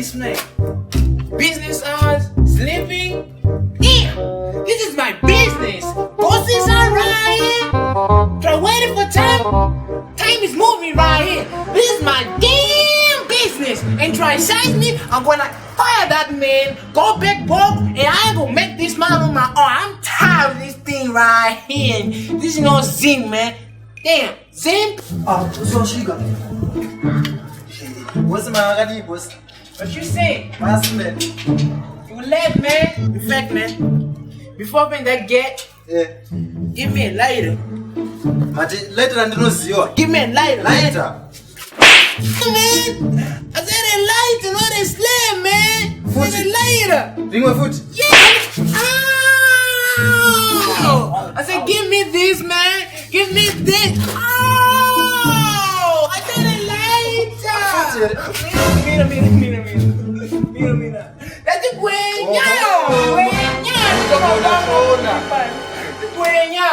this man. Business hours, sleeping. Damn, this is my business. Bosses are right here. Try waiting for time. Time is moving right here. This is my damn business. And try size me, I'm gonna fire that man, go back broke, and I ain't gonna make this man on my own. I'm tired of this thing right here. This is no zinc, man. Damn, zinc. So she got. What's my boss? What you say? What's man? You left, man. In fact, man, before when that get, give me a lighter. Later and no zero. Give me a lighter. Lighter. Man, I said a lighter, not a slab, man. I said a lighter. Bring my foot. Yeah. Oh. I said, give me this, man. Give me this. Oh, I said a lighter. Mira. That's the dueña. Dueña.